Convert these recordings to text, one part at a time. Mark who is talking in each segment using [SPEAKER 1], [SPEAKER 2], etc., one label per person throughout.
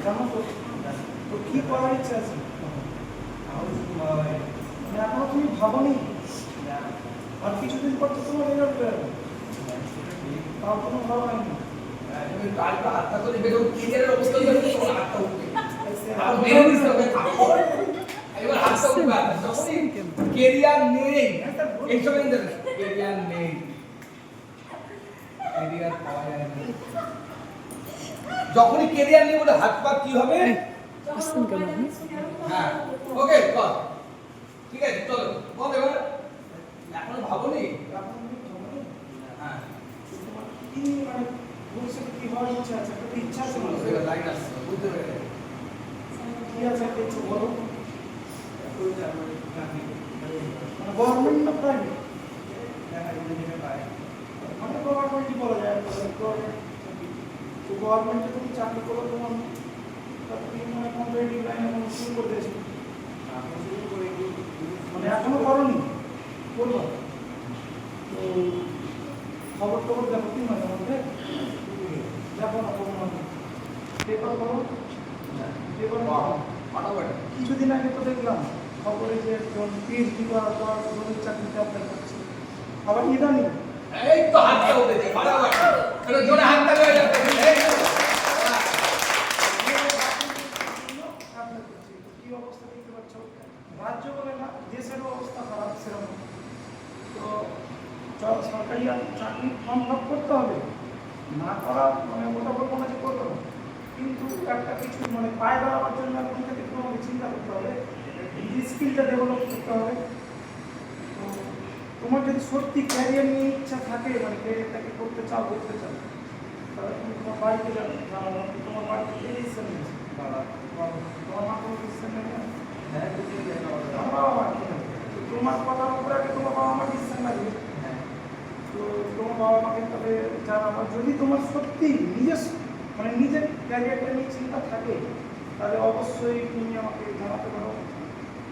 [SPEAKER 1] জানো তো? তো কি করার ইচ্ছা আছে? এখনো তুমি ভাবনি? আর কিছুদিন পর তো তোমার রেজাল্ট বেরোবে, তাও কোনো ভাবা হয়নি?
[SPEAKER 2] হাতটা তো নেবে, ক্লিয়ারের অবস্থা তোমার হাতটা উঠবে। এবার হাতটা উঠবে, যখনই কেরিয়ার নেই এই সময় কেরিয়ার নেই, কেরিয়ার পাওয়া যায় না। যখনই কেরিয়ার নেই বলে হাত পা কি হবে? হ্যাঁ ওকে কর, ঠিক আছে চলো বল এবার। এখনো ভাবনি? হ্যাঁ
[SPEAKER 1] কি মানে ভবিষ্যতে কি হওয়ার ইচ্ছা আছে? একটা ইচ্ছা আছে মানুষের।
[SPEAKER 2] লাইন আসছে বুঝতে পেরে
[SPEAKER 1] কি আছে একটা ইচ্ছা বলো? মানে গভর্নমেন্ট না প্রাইভেট? মানে গভর্নমেন্টই বলা যায়, গভর্নমেন্ট। তো গভর্নমেন্টে তুমি চাকরি করো, তোমার তুমি মনে কম্পিটিটিভ লাইন এখন শুরু করতে এসেছো, মানে এখনো করোনি, করবো। তো খবর টবর দেখো কি মাঝে মধ্যে দেখো না, কোনো পেপার করো, পেপার কিছুদিন আগে তো দেখলাম খবরে যে একজন পিএইচডি করার পর জমির চাকরিতে অ্যাপ্লাই করছে, আবার ইদানি
[SPEAKER 2] এই তো হাতটা উঠেছে বারবার এটা জোরে হাতটা হয়ে যাচ্ছে।
[SPEAKER 1] কি অবস্থা দেখতে পাচ্ছ? রাজ্য বলে না, দেশেরও অবস্থা খারাপ সেরকম। তো সরকারি চাকরি ফর্ম ফিল করতে হবে, না করা মানে ওটা বলবো না যে করতে হবে, কিন্তু একটা কিছু মানে পায়ে দাঁড়াবার জন্য এখন থেকে তোমাকে চিন্তা করতে হবে, স্কিলটা ডেভেলপ করতে হবে। তো তোমার যদি সত্যি ক্যারিয়ার নিয়ে ইচ্ছা থাকে, মানে ক্যারিয়ারটাকে করতে চাও, তাহলে তুমি তোমার বাড়িতে জানাবো, তোমার বাড়িতে কে ডিসিশন নিয়েছে? তোমার মা কোনো ডিসিশন নেবে না? তোমার বাবা মা কি নেবে? তোমার কথার উপরে আগে তোমার বাবা মা ডিসিশন লাগবে। তো তোমার বাবা মাকে তবে জানাবো, যদি তোমার সত্যি মানে নিজের ক্যারিয়ারটা নিয়ে চিন্তা থাকে, তাহলে অবশ্যই তুমি আমাকে জানাতে পারো।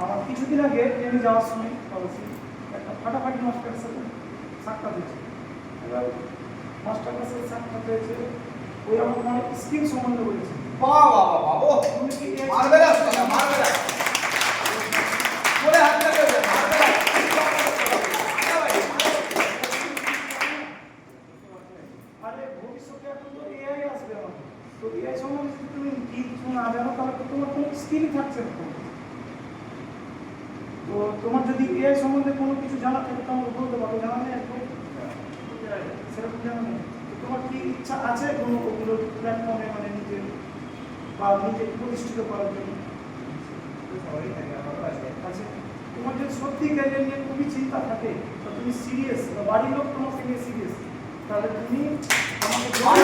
[SPEAKER 1] আমার কিছুদিন আগে ট্রেনে যাওয়ার সময় অবশ্যই একটা ফাটাফাটি মাস্টারের সাথে সাক্ষাৎ হয়েছে। এবার মাস্টারের সাথে সাক্ষাৎ হয়েছে, ওই আমার অনেক স্কিল সম্বন্ধে বলেছে।
[SPEAKER 2] বাবা বাবা বাবা
[SPEAKER 1] তুমি কি
[SPEAKER 2] মারবে না, মারবে না করে হাতটা করে মারবে না।
[SPEAKER 1] আরে ভবিষ্যতে এখন তো এআই আসবে, আমাকে তো এআই সম্বন্ধে যদি তুমি কিছু না জানো, তাহলে তো তোমার কোনো স্কিলই থাকছে না। তো তোমার যদি এআই সম্বন্ধে কোনো কিছু জানা থাকে তো আমাকে বলতে পারো, জানা নেই একদম সেরকম জানা নেই। তো তোমার কি ইচ্ছা আছে কোনো ওগুলো প্ল্যাটফর্মে মানে নিজে বা নিজেকে প্রতিষ্ঠিত করার জন্য? আছে। তোমার যদি সত্যি ক্যারিয়ার নিয়ে খুবই চিন্তা থাকে, তো তুমি সিরিয়াস বা বাড়ির লোক তোমাকে নিয়ে সিরিয়াস, তাহলে তুমি আমাকে ফোন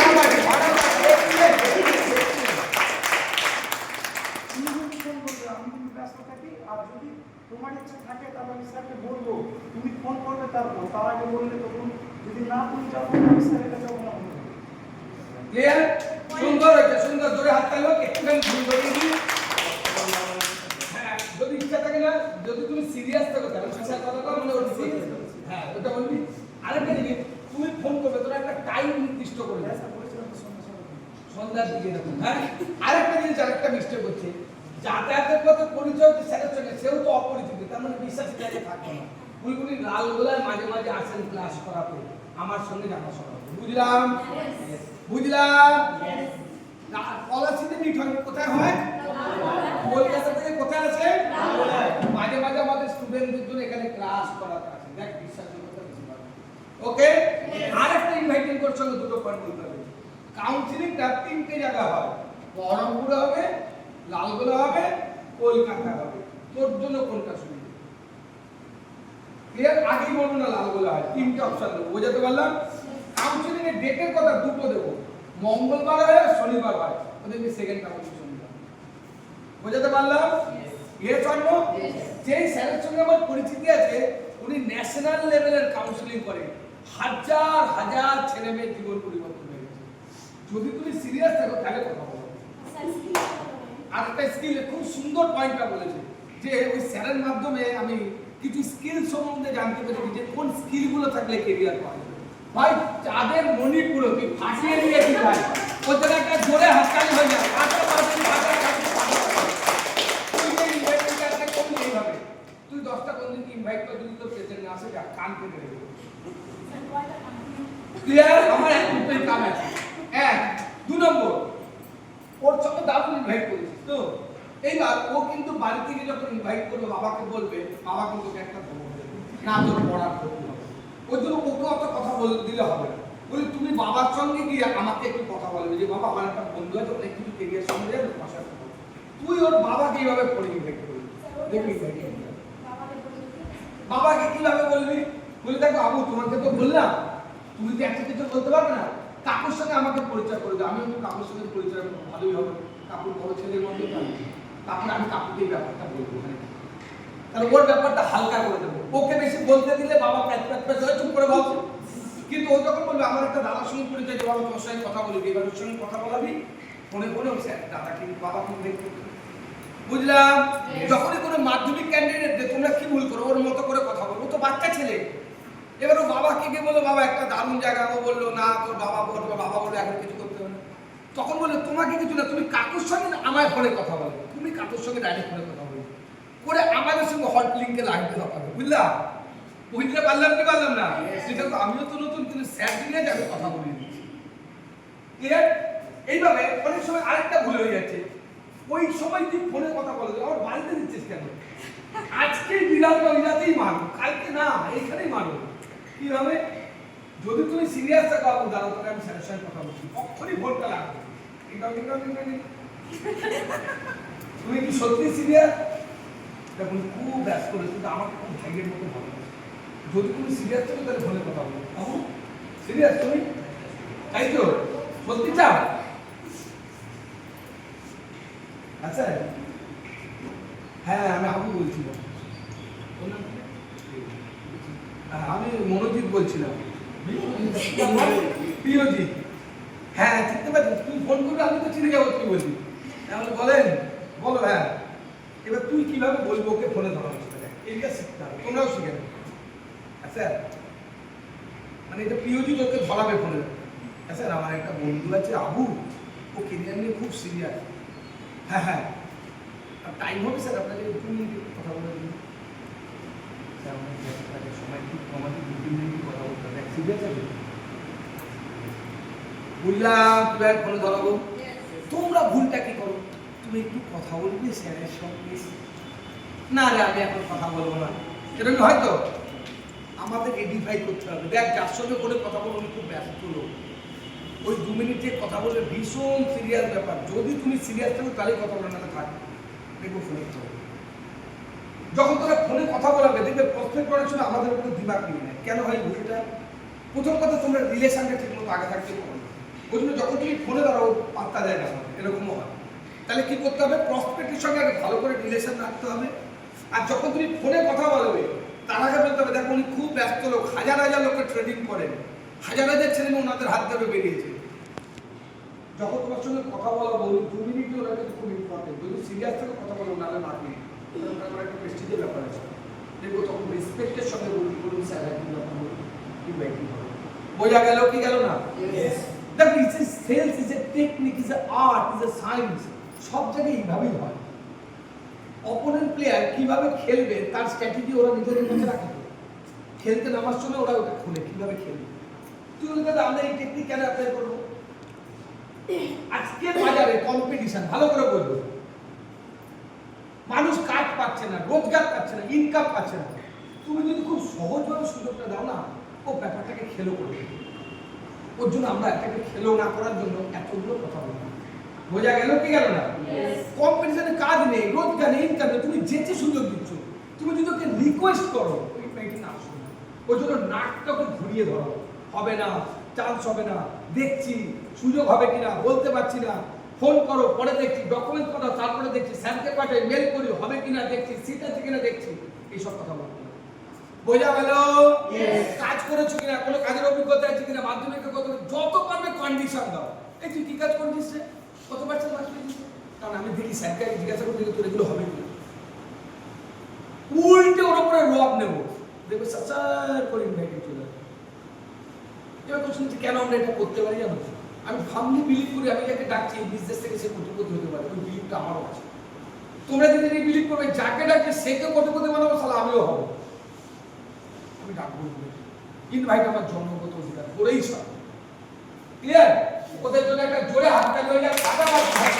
[SPEAKER 1] করবে, আমি কিন্তু ব্যস্ত থাকি। আর যদি তোমার ইচ্ছা থাকে তাহলে আমি স্যারকে বলবো, তুমি ফোন করবে, তারপর তার আগে বললে তখন যদি না তুমি যাবো, আমি স্যারের কাছে যাবো না।
[SPEAKER 2] ক্লিয়ার? সুন্দর হয়েছে, সুন্দর জোরে হাত তালো, একটুখানি সুন্দর দিবি। হ্যাঁ যদি ইচ্ছা থাকে না, যদি তুমি সিরিয়াস থাকো তাহলে সাথে কথা কর, মানে ওটা সিরিয়াস। হ্যাঁ ওটা বলবি। আরেকটা জিনিস, তুমি ফোন করবে, তোরা একটা টাইম নির্দিষ্ট করে দে, সন্ধ্যার দিকে এরকম। হ্যাঁ আরেকটা জিনিস, আরেকটা মিস্টেক হচ্ছে, যাতায়াতের পথে পরিচয় হচ্ছে স্যারের সঙ্গে, সেও তো অপরিচিত, তার মানে বিশ্বাসী জায়গা থাকবে না। উনি লালগোলায় মাঝে মাঝে আসেন ক্লাস করাতে, আমার সঙ্গে জানাশোনা। বুঝলাম বুঝলাম। পলাশিতে মিট হয় কোথায় হয়? কলকাতা থেকে কোথায় আছে? মাঝে মাঝে আমাদের স্টুডেন্টদের জন্য এখানে ক্লাস করাতে আসে। দেখ বিশ্বাসযোগ্যতা বেশি পাবে। ওকে আরেকটা ইনভাইটিং করছো, দুটো পয়েন্ট বলতে হবে। কাউন্সিলিংটা তিনটে জায়গা হয়, বহরমপুরে হবে, লালগোলা হবে, কলকাতা হবে। তোর জন্য কোনটা সুবিধা? ক্লিয়ার? আগেই বলবো না লালগোলা হয়, তিনটে অপশন দেবো, বোঝাতে পারলাম? কাউন্সিলিং এর ডেটের কথা দুটো দেবো, মঙ্গলবার হয়, শনিবার হয়, ওদের সেকেন্ডটা হচ্ছে শনিবার। বোঝাতে পারলাম? Yes or no? যেই স্যারের সঙ্গে আমার পরিচিতি আছে, উনি ন্যাশনাল লেভেলের কাউন্সিলিং করেন, হাজার হাজার ছেলে মেয়ের জীবন পরিবর্তন হয়ে গেছে। যদি তুমি সিরিয়াস থাকো তাহলে কথা বলো। আর একটা স্কিল, খুব সুন্দর পয়েন্টটা বলেছে যে ওই স্যারের মাধ্যমে আমি কিছু স্কিল সম্বন্ধে জানতে পেরেছি, যে কোন স্কিলগুলো থাকলে কেরিয়ার পাওয়া যাবে। ভাই যাদের মণিপুর তুই ফাটিয়ে দিয়েছিস ভাই, ওদের একটা জোরে হাততালি হয়ে যায়। ক্লিয়ার? আমার এক দুটোই কাম আছে। এক, 2 নম্বর, ওর সঙ্গে দারুণ ইনভাইট করেছিস তো, এইবার ও কিন্তু বাড়ি থেকে যখন ইনভাইট করবে বাবাকে বলবে, বাবা কিন্তু ওকে একটা ধমক দেবে, না তোর পড়ার ক্ষতি হবে। ওই জন্য ওকে অত কথা বলে দিলে হবে না। বলি তুমি বাবার সঙ্গে গিয়ে আমাকে একটু কথা বলবে যে বাবা আমার একটা বন্ধু আছে অনেক কিছু কেরিয়ার সঙ্গে যাবে পাশে একটা বন্ধু। তুই ওর বাবাকে এইভাবে পড়ে ইনভাইট করবি, দেখবি বাবাকে কিভাবে বলবি? বলি দেখো আবু তোমাকে তো বললাম, তুমি তো একটা কিছু বলতে পারবে না, কাকুর সঙ্গে আমাকে পরিচয় করে দাও। আমি একটু কাকুর সঙ্গে পরিচয় করবো, ভালোই হবে, কাকুর বড় ছেলের মধ্যে তারপরে আমি কাকুকে এই ব্যাপারটা বলবো, তাহলে ওর ব্যাপারটা হালকা করে দেবো। ওকে বেশি বলতে দিলে বাবা প্যাট প্যাট প্যাট চুপ করে ভাবছে। কিন্তু ও যখন বলবে আমার একটা দাদার সঙ্গে পরিচয়, যে বাবা তোর সঙ্গে কথা বলবি, এবার ওর সঙ্গে কথা বলাবি, ফোনে ফোনে ও স্যার দাদা কিন্তু বাবা কিন্তু দেখতে, বুঝলাম? যখনই কোনো মাধ্যমিক ক্যান্ডিডেট তোমরা কি ভুল করো, ওর মতো করে কথা বলবো, তো বাচ্চা ছেলে। এবার ও বাবাকে গিয়ে বললো বাবা একটা দারুণ জায়গা, ও বললো না তোর বাবা বলবো, বাবা বলে এখন কিছু করতে হবে না। তখন বললো তোমাকে কিছু না, তুমি কাকুর সঙ্গে আমার ফোনে কথা বলো, তুমি কাকুর সঙ্গে ডাইরেক্ট ফোনে কথা বলো, করে আমাদের সঙ্গে হট লিঙ্কে লাগতে হবে, বুঝলা? বুঝতে পারলাম কি পারলাম না? সেটা তো আমিও তো নতুন, কিন্তু স্যার দিনে যাবে কথা বলে দিচ্ছি। ক্লিয়ার? এইভাবে অনেক সময় আরেকটা ভুল হয়ে যাচ্ছে, ওই সময় তুই ফোনে কথা বলে আমার বাড়িতে দিচ্ছিস কেন? আজকে বিড়ালটা ওই রাতেই মারো, কালকে না এইখানেই মারো। কি হবে? যদি তুমি সিরিয়াস থাকো আবু দাঁড়াও, তাহলে আমি স্যারের সঙ্গে কথা বলছি, কখনই ফোনটা লাগবে। তুমি কি সত্যি সিরিয়াস? দেখুন খুব ব্যস্ত করে, কিন্তু আমাকে খুব ভাগ্যের মতো ভালো। যদি তুমি সিরিয়াস থাকো তাহলে ফোনে কথা বলো। আবু সিরিয়াস তুমি? তাই তো? সত্যি চাও? আচ্ছা হ্যাঁ আমি আবু বলছিলাম, আমি মনোজিৎ বলছিলাম। প্রিয়জিৎ, হ্যাঁ চিনতে পারছি, তুই ফোন করলে আমি তো চিনে যাবো তুই বলবি। তাহলে বলেন, বলো। হ্যাঁ এবার তুই কিভাবে বলবো ওকে ফোনে ধরা হচ্ছে, এইটা শিখতে হবে, তোমরাও শিখে নেবে। আচ্ছা মানে এটা প্রিয়জিৎ ওকে ধরাবে ফোনে। আচ্ছা আমার একটা বন্ধু আছে আবু, ও কেরিয়ার নিয়ে খুব সিরিয়াস। হ্যাঁ হ্যাঁ টাইম হবে স্যার আপনাকে 2 মিনিট কথা বলে দিন। সময় খুব কম আছে, 2-3 মিনিট কথা বলতে হবে, সিরিয়াস আছে বুঝলাম। তুই ফোনে ধরাবো, তোমরা ভুলটা কি করো, তুমি একটু কথা বলবি স্যারের সঙ্গে। না রে আমি এখন কথা বলবো না, সেরকম হয়তো আমাদের এডিফাই করতে হবে। দেখ যার সঙ্গে করে কথা বলবো আমি খুব ব্যস্ত লোক, ওই 2 মিনিটে কথা বললে ভীষণ সিরিয়াস ব্যাপার। যদি তুমি সিরিয়াস থাকো তাহলে কথা বলে না থাক, দেখবো ফোনে কথা বলবো। যখন তোরা ফোনে কথা বলাবে দেখবে প্রত্যেক করার সময় আমাদের উপর দিমাগ নিয়ে নেয়। কেন হয় ভুলটা? প্রথম কথা তোমরা রিলেশনটা ঠিক মতো আগে থাকতে পারো না, ওই জন্য যখন তুমি ফোনে দাঁড়াও পাত্তা দেয় না, এরকমও হয়। তাহলে কি করতে হবে? প্রসপেক্টের সঙ্গে আগে ভালো করে রিলেশন রাখতে হবে। আর যখন তুমি ফোনে কথা বলবে তার আগে বলতে হবে দেখো উনি খুব ব্যস্ত লোক, হাজার হাজার লোকের ট্রেডিং করেন, হাজার হাজার ছেলে মেয়ে ওনাদের হাত ধরে বেরিয়েছে। যখন তোমার সঙ্গে কথা বলাবো 2 মিনিট ওরা কিন্তু খুব ইম্পর্টেন্ট। যদি সিরিয়াস থেকে কথা বলো নাহলে মারবে, একটা প্রেস্টিজের ব্যাপার আছে। দেখবো তখন রেসপেক্টের সঙ্গে বলুন স্যার একদিন কথা বলুন, কি ব্যাপার বোঝা গেল কি গেল না? দেখো sales is a technique, is a art, is a science, সব জায়গায় এইভাবেই হয়। অপোনেন্ট প্লেয়ার কিভাবে খেলবে তার স্ট্র্যাটেজি ওরা নিজেদের মধ্যে রাখে, খেলতে নামার সময় ওরা ওটা খুলে কিভাবে খেলবে। তুই বলতে আমরা এই টেকনিক কেন অ্যাপ্লাই করবো? আজকে বাজারে কম্পিটিশন ভালো করে বলবো, মানুষ কাজ পাচ্ছে না, রোজগার পাচ্ছে না, ইনকাম পাচ্ছে না। তুমি যদি খুব সহজভাবে সুযোগটা দাও না, ও ব্যাপারটাকে খেলো করবে। ওর জন্য আমরা এটাকে খেলো না করার জন্য এতগুলো কথা বলবো। বোঝা গেল কি গেল না? কম্পিটিশনে কাজ নেই, রোজগার নেই, ইনকাম নেই, তুমি যেচে সুযোগ দিচ্ছ। তুমি যদি ওকে রিকোয়েস্ট করো ওই মেয়েটি না শোনো, ওই জন্য নাকটাকে ঘুরিয়ে ধরো, হবে না, চান্স হবে না, দেখছি সুযোগ হবে কিনা বলতে পারছি না, ফোন করো পরে দেখছি, ডকুমেন্ট পাঠাও তারপরে দেখছি, স্যারকে পাঠাই মেল করি হবে কিনা দেখছি, সিট আছে কিনা দেখছি, এইসব কথা বলতে। বোঝা গেল? কাজ করেছো কিনা, কোনো কাজের অভিজ্ঞতা আছে কিনা, মাধ্যমিকে কত, যত পারবে কন্ডিশন দাও। এই তুই কি কাজ করছিস রে, কত পার্সেন্ট মার্কস পেয়েছিস? কারণ আমি দেখি স্যারকে জিজ্ঞাসা করতে তোর এগুলো হবে কিনা, উল্টে ওর উপরে রব নেবো, দেখবে সাচার করে ইনভাইট চলে যাবে। এবার কোশ্চেন কেন আমরা এটা করতে পারি জানো? আমি ফার্মলি বিলিভ করি, আমি যাকে ডাকছি এই বিজনেস থেকে সে কোটিপতি হতে পারে, ওই বিলিভটা আমারও আছে। তোমরা যদি বিলিভ করবে যাকে ডাকছে সে কেউ কোটিপতি বানাবো, তাহলে আমিও হবো। আমি ডাকবো, ইনভাইট আমার জন্মগত অধিকার করেই সব ক্লিয়ার ওদের জন্য একটা জোরে হাত তালি হয়ে যায়